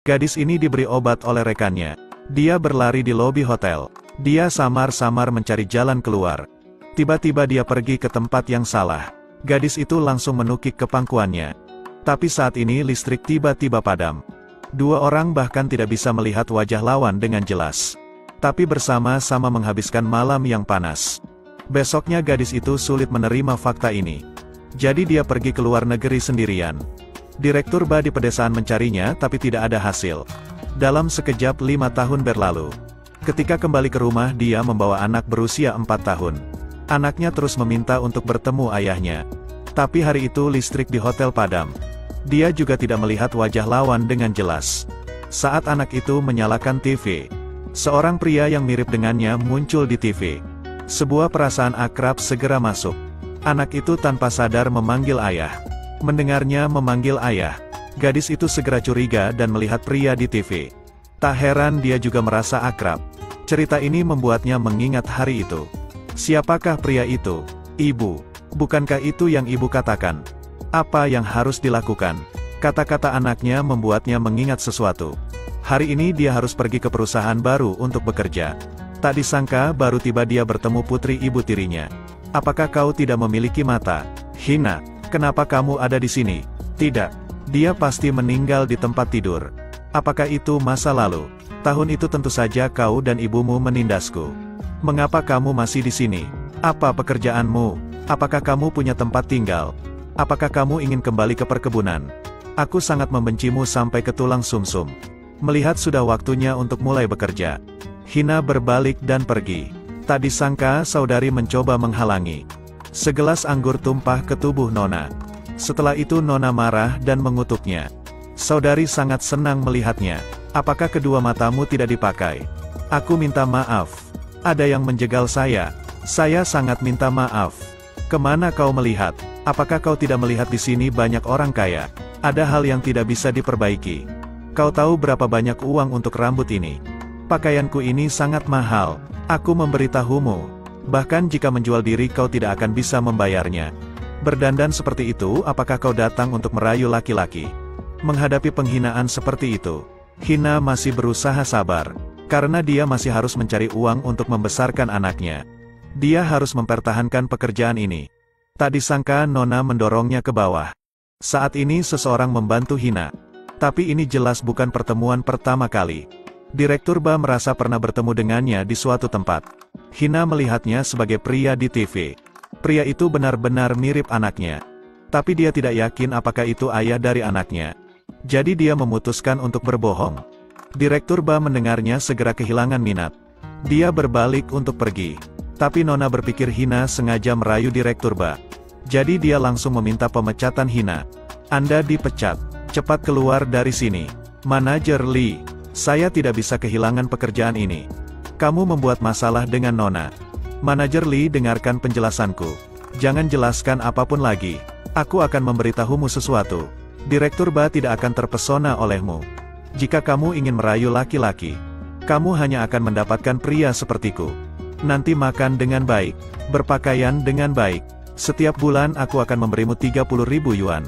Gadis ini diberi obat oleh rekannya. Dia berlari di lobi hotel. Dia samar-samar mencari jalan keluar. Tiba-tiba dia pergi ke tempat yang salah. Gadis itu langsung menukik ke pangkuannya. Tapi saat ini listrik tiba-tiba padam. Dua orang bahkan tidak bisa melihat wajah lawan dengan jelas. Tapi bersama-sama menghabiskan malam yang panas. Besoknya gadis itu sulit menerima fakta ini. Jadi dia pergi ke luar negeri sendirian. Direktur bar di pedesaan mencarinya tapi tidak ada hasil. Dalam sekejap 5 tahun berlalu. Ketika kembali ke rumah dia membawa anak berusia 4 tahun. Anaknya terus meminta untuk bertemu ayahnya. Tapi hari itu listrik di hotel padam. Dia juga tidak melihat wajah lawan dengan jelas. Saat anak itu menyalakan TV, seorang pria yang mirip dengannya muncul di TV. Sebuah perasaan akrab segera masuk. Anak itu tanpa sadar memanggil ayah. Mendengarnya memanggil ayah, gadis itu segera curiga dan melihat pria di TV. Tak heran dia juga merasa akrab. Cerita ini membuatnya mengingat hari itu. Siapakah pria itu? Ibu. Bukankah itu yang ibu katakan? Apa yang harus dilakukan? Kata-kata anaknya membuatnya mengingat sesuatu. Hari ini dia harus pergi ke perusahaan baru untuk bekerja. Tak disangka baru tiba dia bertemu putri ibu tirinya. Apakah kau tidak memiliki mata? Hina. Kenapa kamu ada di sini? Tidak. Dia pasti meninggal di tempat tidur. Apakah itu masa lalu? Tahun itu tentu saja kau dan ibumu menindasku. Mengapa kamu masih di sini? Apa pekerjaanmu? Apakah kamu punya tempat tinggal? Apakah kamu ingin kembali ke perkebunan? Aku sangat membencimu sampai ke tulang sumsum. Melihat sudah waktunya untuk mulai bekerja. Hina berbalik dan pergi. Tak disangka saudari mencoba menghalangi. Segelas anggur tumpah ke tubuh Nona. Setelah itu Nona marah dan mengutuknya. Saudari sangat senang melihatnya. Apakah kedua matamu tidak dipakai? Aku minta maaf. Ada yang menjegal saya. Saya sangat minta maaf. Kemana kau melihat? Apakah kau tidak melihat di sini banyak orang kaya? Ada hal yang tidak bisa diperbaiki. Kau tahu berapa banyak uang untuk rambut ini? Pakaianku ini sangat mahal. Aku memberitahumu. Bahkan jika menjual diri kau tidak akan bisa membayarnya. Berdandan seperti itu, apakah kau datang untuk merayu laki-laki? Menghadapi penghinaan seperti itu, Hina masih berusaha sabar. Karena dia masih harus mencari uang untuk membesarkan anaknya. Dia harus mempertahankan pekerjaan ini. Tak disangka Nona mendorongnya ke bawah. Saat ini seseorang membantu Hina. Tapi ini jelas bukan pertemuan pertama kali. Direktur bar merasa pernah bertemu dengannya di suatu tempat. Hina melihatnya sebagai pria di TV. Pria itu benar-benar mirip anaknya. Tapi dia tidak yakin apakah itu ayah dari anaknya. Jadi dia memutuskan untuk berbohong. Direktur bar mendengarnya segera kehilangan minat. Dia berbalik untuk pergi. Tapi Nona berpikir Hina sengaja merayu direktur bar. Jadi dia langsung meminta pemecatan Hina. Anda dipecat. Cepat keluar dari sini. Manajer Lee. Saya tidak bisa kehilangan pekerjaan ini. Kamu membuat masalah dengan Nona. Manajer Lee, dengarkan penjelasanku. Jangan jelaskan apapun lagi. Aku akan memberitahumu sesuatu. Direktur bar tidak akan terpesona olehmu. Jika kamu ingin merayu laki-laki, kamu hanya akan mendapatkan pria sepertiku. Nanti makan dengan baik, berpakaian dengan baik. Setiap bulan aku akan memberimu 30.000 yuan.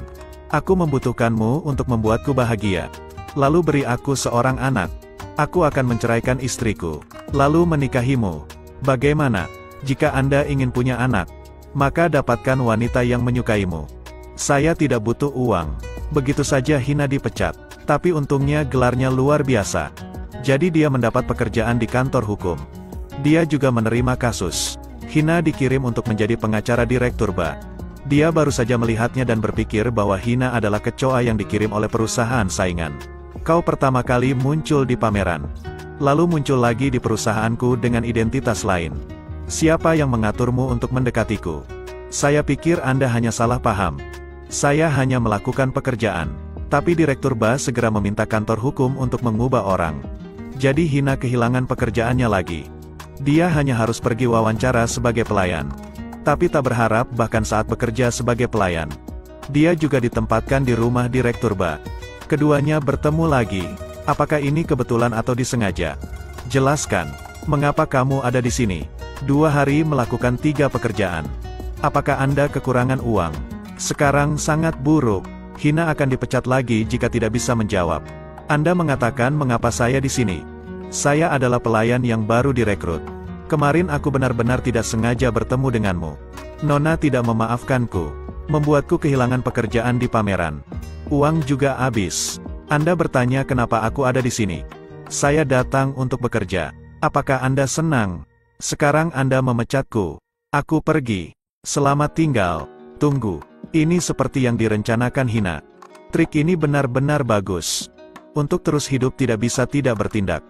Aku membutuhkanmu untuk membuatku bahagia. Lalu beri aku seorang anak. Aku akan menceraikan istriku, lalu menikahimu. Bagaimana? Jika Anda ingin punya anak, maka dapatkan wanita yang menyukaimu. Saya tidak butuh uang. Begitu saja Hina dipecat. Tapi untungnya gelarnya luar biasa. Jadi dia mendapat pekerjaan di kantor hukum. Dia juga menerima kasus. Hina dikirim untuk menjadi pengacara direktur bar. Dia baru saja melihatnya dan berpikir bahwa Hina adalah kecoa yang dikirim oleh perusahaan saingan. Kau pertama kali muncul di pameran. Lalu muncul lagi di perusahaanku dengan identitas lain. Siapa yang mengaturmu untuk mendekatiku? Saya pikir Anda hanya salah paham. Saya hanya melakukan pekerjaan. Tapi direktur bar segera meminta kantor hukum untuk mengubah orang. Jadi Hina kehilangan pekerjaannya lagi. Dia hanya harus pergi wawancara sebagai pelayan. Tapi tak berharap bahkan saat bekerja sebagai pelayan. Dia juga ditempatkan di rumah direktur bar. Keduanya bertemu lagi. Apakah ini kebetulan atau disengaja? Jelaskan. Mengapa kamu ada di sini? 2 hari melakukan 3 pekerjaan. Apakah Anda kekurangan uang? Sekarang sangat buruk. Hina akan dipecat lagi jika tidak bisa menjawab. Anda mengatakan mengapa saya di sini? Saya adalah pelayan yang baru direkrut. Kemarin aku benar-benar tidak sengaja bertemu denganmu. Nona tidak memaafkanku, membuatku kehilangan pekerjaan di pameran. Uang juga habis. Anda bertanya kenapa aku ada di sini. Saya datang untuk bekerja. Apakah Anda senang? Sekarang Anda memecatku. Aku pergi. Selamat tinggal. Tunggu. Ini seperti yang direncanakan Hina. Trik ini benar-benar bagus. Untuk terus hidup tidak bisa tidak bertindak.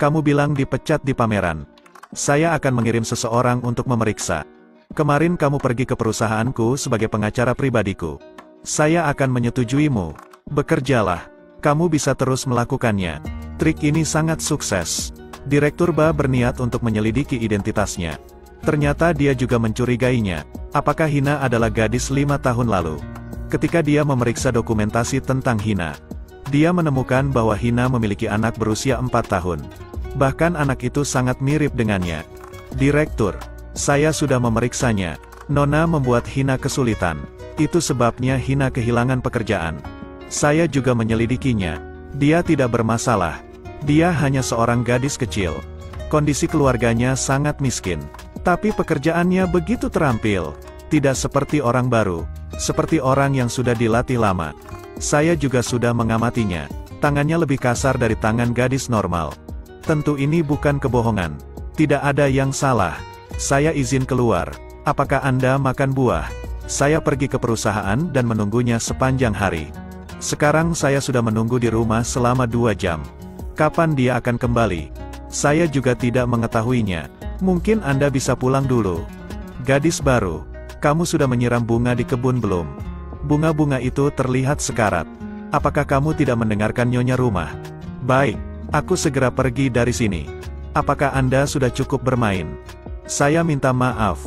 Kamu bilang dipecat di pameran. Saya akan mengirim seseorang untuk memeriksa. Kemarin kamu pergi ke perusahaanku sebagai pengacara pribadiku. Saya akan menyetujuimu. Bekerjalah. Kamu bisa terus melakukannya. Trik ini sangat sukses. Direktur Ba berniat untuk menyelidiki identitasnya. Ternyata dia juga mencurigainya. Apakah Hina adalah gadis 5 tahun lalu? Ketika dia memeriksa dokumentasi tentang Hina, dia menemukan bahwa Hina memiliki anak berusia 4 tahun. Bahkan anak itu sangat mirip dengannya. Direktur, saya sudah memeriksanya. Nona membuat Hina kesulitan. Itu sebabnya Hina kehilangan pekerjaan. Saya juga menyelidikinya. Dia tidak bermasalah. Dia hanya seorang gadis kecil. Kondisi keluarganya sangat miskin. Tapi pekerjaannya begitu terampil. Tidak seperti orang baru. Seperti orang yang sudah dilatih lama. Saya juga sudah mengamatinya. Tangannya lebih kasar dari tangan gadis normal. Tentu ini bukan kebohongan. Tidak ada yang salah. Saya izin keluar. Apakah Anda makan buah? Saya pergi ke perusahaan dan menunggunya sepanjang hari. Sekarang saya sudah menunggu di rumah selama 2 jam. Kapan dia akan kembali? Saya juga tidak mengetahuinya. Mungkin Anda bisa pulang dulu. Gadis baru, kamu sudah menyiram bunga di kebun belum? Bunga-bunga itu terlihat sekarat. Apakah kamu tidak mendengarkan nyonya rumah? Baik, aku segera pergi dari sini. Apakah Anda sudah cukup bermain? Saya minta maaf.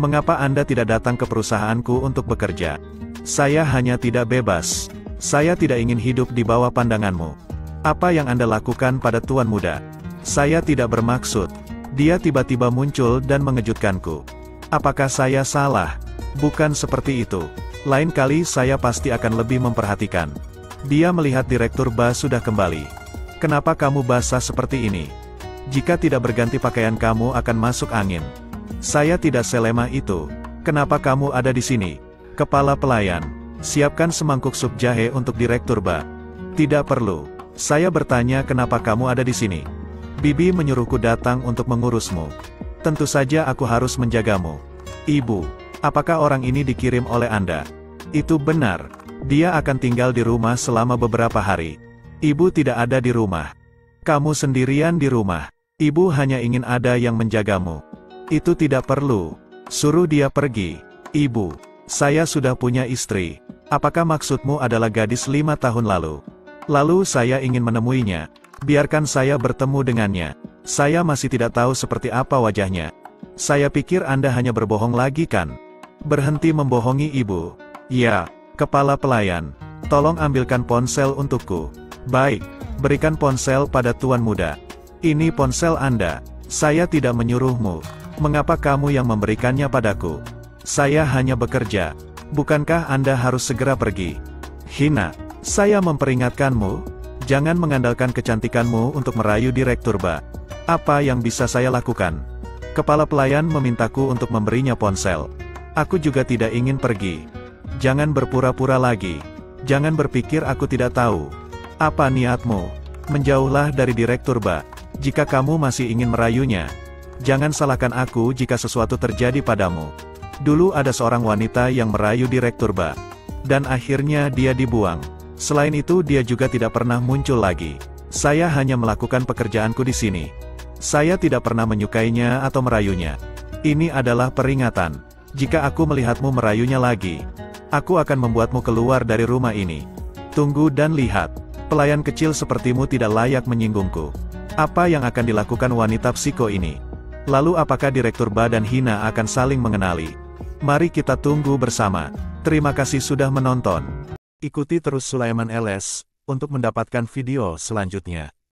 Mengapa Anda tidak datang ke perusahaanku untuk bekerja? Saya hanya tidak bebas. Saya tidak ingin hidup di bawah pandanganmu. Apa yang Anda lakukan pada tuan muda? Saya tidak bermaksud. Dia tiba-tiba muncul dan mengejutkanku. Apakah saya salah? Bukan seperti itu. Lain kali saya pasti akan lebih memperhatikan. Dia melihat Direktur Ba sudah kembali. Kenapa kamu basah seperti ini? Jika tidak berganti pakaian kamu akan masuk angin. Saya tidak selemah itu. Kenapa kamu ada di sini? Kepala pelayan. Siapkan semangkuk sup jahe untuk Direktur Ba. Tidak perlu. Saya bertanya kenapa kamu ada di sini. Bibi menyuruhku datang untuk mengurusmu. Tentu saja aku harus menjagamu. Ibu, apakah orang ini dikirim oleh Anda? Itu benar. Dia akan tinggal di rumah selama beberapa hari. Ibu tidak ada di rumah. Kamu sendirian di rumah. Ibu hanya ingin ada yang menjagamu. Itu tidak perlu. Suruh dia pergi. Ibu, saya sudah punya istri. Apakah maksudmu adalah gadis 5 tahun lalu? Lalu saya ingin menemuinya. Biarkan saya bertemu dengannya. Saya masih tidak tahu seperti apa wajahnya. Saya pikir Anda hanya berbohong lagi kan? Berhenti membohongi ibu. Ya, kepala pelayan. Tolong ambilkan ponsel untukku. Baik, berikan ponsel pada tuan muda. Ini ponsel Anda. Saya tidak menyuruhmu. Mengapa kamu yang memberikannya padaku? Saya hanya bekerja. Bukankah Anda harus segera pergi? Hina, saya memperingatkanmu. Jangan mengandalkan kecantikanmu untuk merayu Direktur Ba. Apa yang bisa saya lakukan? Kepala pelayan memintaku untuk memberinya ponsel. Aku juga tidak ingin pergi. Jangan berpura-pura lagi. Jangan berpikir aku tidak tahu. Apa niatmu? Menjauhlah dari Direktur Ba. Jika kamu masih ingin merayunya, jangan salahkan aku jika sesuatu terjadi padamu. Dulu ada seorang wanita yang merayu Direktur Ba. Dan akhirnya dia dibuang. Selain itu dia juga tidak pernah muncul lagi. Saya hanya melakukan pekerjaanku di sini. Saya tidak pernah menyukainya atau merayunya. Ini adalah peringatan. Jika aku melihatmu merayunya lagi, aku akan membuatmu keluar dari rumah ini. Tunggu dan lihat. Pelayan kecil sepertimu tidak layak menyinggungku. Apa yang akan dilakukan wanita psiko ini? Lalu apakah Direktur Ba dan Hina akan saling mengenali? Mari kita tunggu bersama. Terima kasih sudah menonton. Ikuti terus Sulaiman LS untuk mendapatkan video selanjutnya.